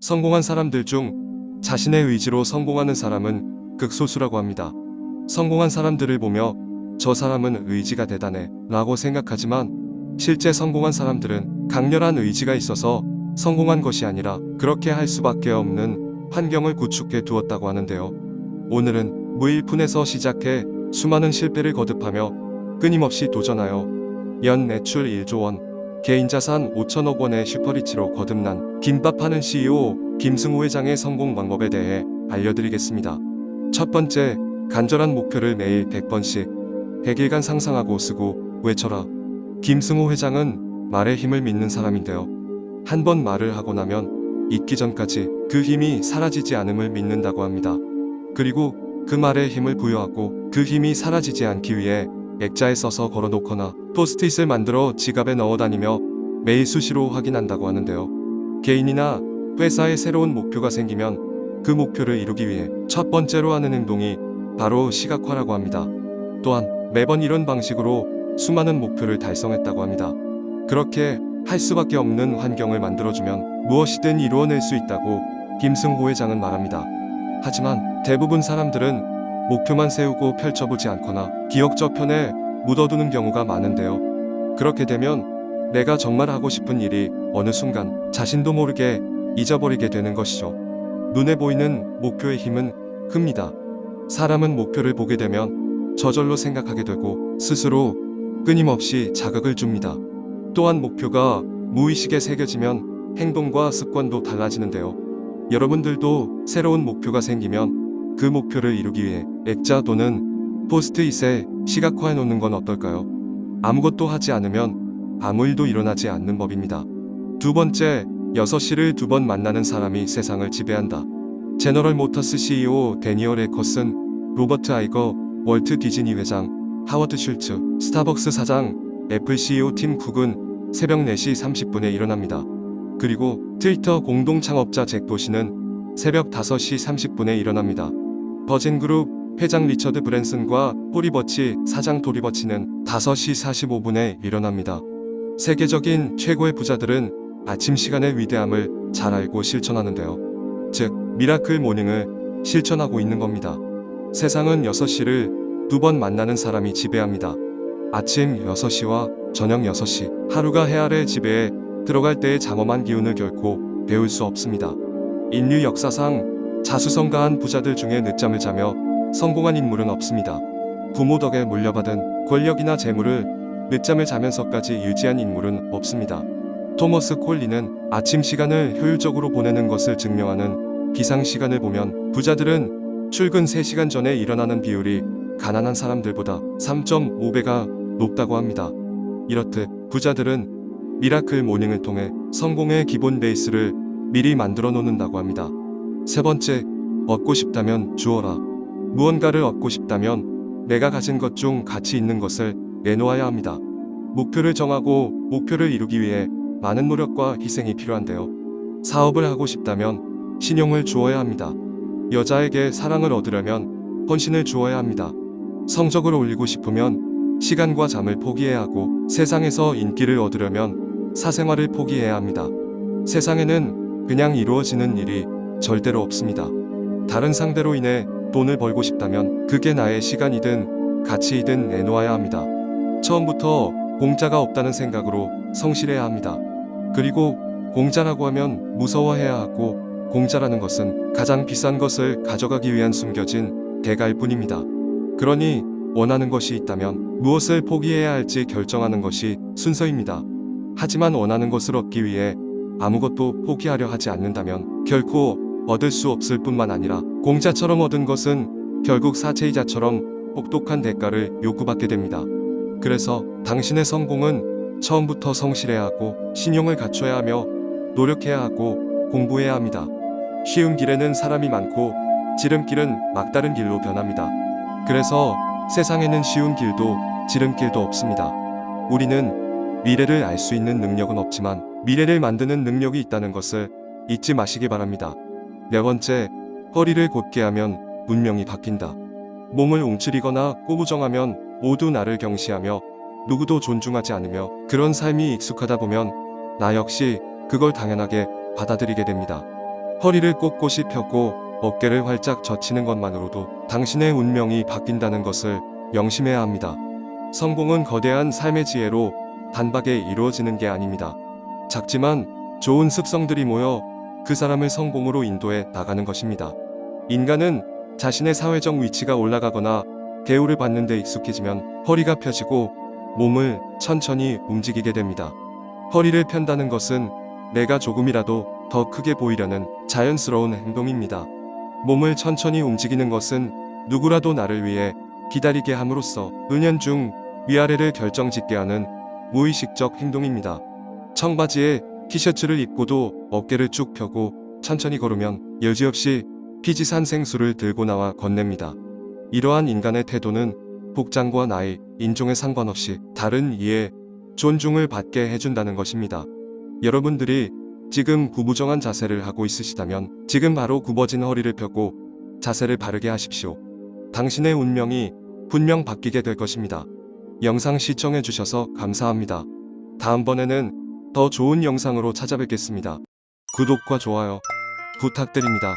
성공한 사람들 중 자신의 의지로 성공하는 사람은 극소수라고 합니다. 성공한 사람들을 보며 저 사람은 의지가 대단해 라고 생각하지만 실제 성공한 사람들은 강렬한 의지가 있어서 성공한 것이 아니라 그렇게 할 수밖에 없는 환경을 구축해 두었다고 하는데요. 오늘은 무일푼에서 시작해 수많은 실패를 거듭하며 끊임없이 도전하여 연 매출 1조 원, 개인 자산 5천억 원의 슈퍼리치로 거듭난 김밥 하는 CEO 김승호 회장의 성공 방법에 대해 알려드리겠습니다. 첫 번째, 간절한 목표를 매일 100번씩 100일간 상상하고 쓰고 외쳐라. 김승호 회장은 말의 힘을 믿는 사람인데요. 한 번 말을 하고 나면 잊기 전까지 그 힘이 사라지지 않음을 믿는다고 합니다. 그리고 그 말에 힘을 부여하고 그 힘이 사라지지 않기 위해 액자에 써서 걸어놓거나 포스트잇을 만들어 지갑에 넣어 다니며 매일 수시로 확인한다고 하는데요. 개인이나 회사에 새로운 목표가 생기면 그 목표를 이루기 위해 첫 번째로 하는 행동이 바로 시각화라고 합니다. 또한 매번 이런 방식으로 수많은 목표를 달성했다고 합니다. 그렇게 할 수밖에 없는 환경을 만들어주면 무엇이든 이루어낼 수 있다고 김승호 회장은 말합니다. 하지만 대부분 사람들은 목표만 세우고 펼쳐보지 않거나 기억 저편에 묻어두는 경우가 많은데요. 그렇게 되면 내가 정말 하고 싶은 일이 어느 순간 자신도 모르게 잊어버리게 되는 것이죠. 눈에 보이는 목표의 힘은 큽니다. 사람은 목표를 보게 되면 저절로 생각하게 되고 스스로 끊임없이 자극을 줍니다. 또한 목표가 무의식에 새겨지면 행동과 습관도 달라지는데요. 여러분들도 새로운 목표가 생기면 그 목표를 이루기 위해 액자 또는 포스트잇에 시각화해 놓는 건 어떨까요? 아무것도 하지 않으면 아무 일도 일어나지 않는 법입니다. 두 번째, 6시를 2번 만나는 사람이 세상을 지배한다. 제너럴 모터스 CEO 데니얼 에커슨, 로버트 아이거, 월트 디즈니 회장, 하워드 슐츠, 스타벅스 사장, 애플 CEO 팀 쿡은 새벽 4시 30분에 일어납니다. 그리고 트위터 공동 창업자 잭 도시는 새벽 5시 30분에 일어납니다. 버진그룹 회장 리처드 브랜슨과 토리 버치 사장 토리 버치는 5시 45분에 일어납니다. 세계적인 최고의 부자들은 아침 시간의 위대함을 잘 알고 실천하는데요. 즉, 미라클 모닝을 실천하고 있는 겁니다. 세상은 6시를 2번 만나는 사람이 지배합니다. 아침 6시와 저녁 6시, 하루가 해 아래 지배에 들어갈 때의 장엄한 기운을 결코 배울 수 없습니다. 인류 역사상 자수성가한 부자들 중에 늦잠을 자며 성공한 인물은 없습니다. 부모 덕에 물려받은 권력이나 재물을 늦잠을 자면서까지 유지한 인물은 없습니다. 토머스 콜리는 아침 시간을 효율적으로 보내는 것을 증명하는 기상시간을 보면 부자들은 출근 3시간 전에 일어나는 비율이 가난한 사람들보다 3.5배가 높다고 합니다. 이렇듯 부자들은 미라클 모닝을 통해 성공의 기본 베이스를 미리 만들어 놓는다고 합니다. 세 번째, 얻고 싶다면 주어라. 무언가를 얻고 싶다면 내가 가진 것 중 가치 있는 것을 내놓아야 합니다. 목표를 정하고 목표를 이루기 위해 많은 노력과 희생이 필요한데요. 사업을 하고 싶다면 신용을 주어야 합니다. 여자에게 사랑을 얻으려면 헌신을 주어야 합니다. 성적을 올리고 싶으면 시간과 잠을 포기해야 하고 세상에서 인기를 얻으려면 사생활을 포기해야 합니다. 세상에는 그냥 이루어지는 일이 절대로 없습니다. 다른 상대로 인해 돈을 벌고 싶다면 그게 나의 시간이든 가치이든 내놓아야 합니다. 처음부터 공짜가 없다는 생각으로 성실해야 합니다. 그리고 공짜라고 하면 무서워해야 하고 공짜라는 것은 가장 비싼 것을 가져가기 위한 숨겨진 대가일 뿐입니다. 그러니 원하는 것이 있다면 무엇을 포기해야 할지 결정하는 것이 순서입니다. 하지만 원하는 것을 얻기 위해 아무것도 포기하려 하지 않는다면 결코 얻을 수 없을 뿐만 아니라 공짜처럼 얻은 것은 결국 사채이자처럼 혹독한 대가를 요구받게 됩니다. 그래서 당신의 성공은 처음부터 성실해야 하고 신용을 갖춰야 하며 노력해야 하고 공부해야 합니다. 쉬운 길에는 사람이 많고 지름길은 막다른 길로 변합니다. 그래서 세상에는 쉬운 길도 지름길도 없습니다. 우리는 미래를 알 수 있는 능력은 없지만 미래를 만드는 능력이 있다는 것을 잊지 마시기 바랍니다. 네 번째, 허리를 곧게 하면 운명이 바뀐다. 몸을 움츠리거나 꼬부정하면 모두 나를 경시하며 누구도 존중하지 않으며 그런 삶이 익숙하다 보면 나 역시 그걸 당연하게 받아들이게 됩니다. 허리를 꼿꼿이 펴고 어깨를 활짝 젖히는 것만으로도 당신의 운명이 바뀐다는 것을 명심해야 합니다. 성공은 거대한 삶의 지혜로 단박에 이루어지는 게 아닙니다. 작지만 좋은 습성들이 모여 그 사람을 성공으로 인도해 나가는 것입니다. 인간은 자신의 사회적 위치가 올라가거나 대우를 받는 데 익숙해지면 허리가 펴지고 몸을 천천히 움직이게 됩니다. 허리를 편다는 것은 내가 조금이라도 더 크게 보이려는 자연스러운 행동입니다. 몸을 천천히 움직이는 것은 누구라도 나를 위해 기다리게 함으로써 은연중 위아래를 결정짓게 하는 무의식적 행동입니다. 청바지에 티셔츠를 입고도 어깨를 쭉 펴고 천천히 걸으면 여지없이 피지산 생수를 들고 나와 건넵니다. 이러한 인간의 태도는 복장과 나이, 인종에 상관없이 다른 이의 존중을 받게 해준다는 것입니다. 여러분들이 지금 구부정한 자세를 하고 있으시다면 지금 바로 굽어진 허리를 펴고 자세를 바르게 하십시오. 당신의 운명이 분명 바뀌게 될 것입니다. 영상 시청해 주셔서 감사합니다. 다음번에는 더 좋은 영상으로 찾아뵙겠습니다. 구독과 좋아요 부탁드립니다.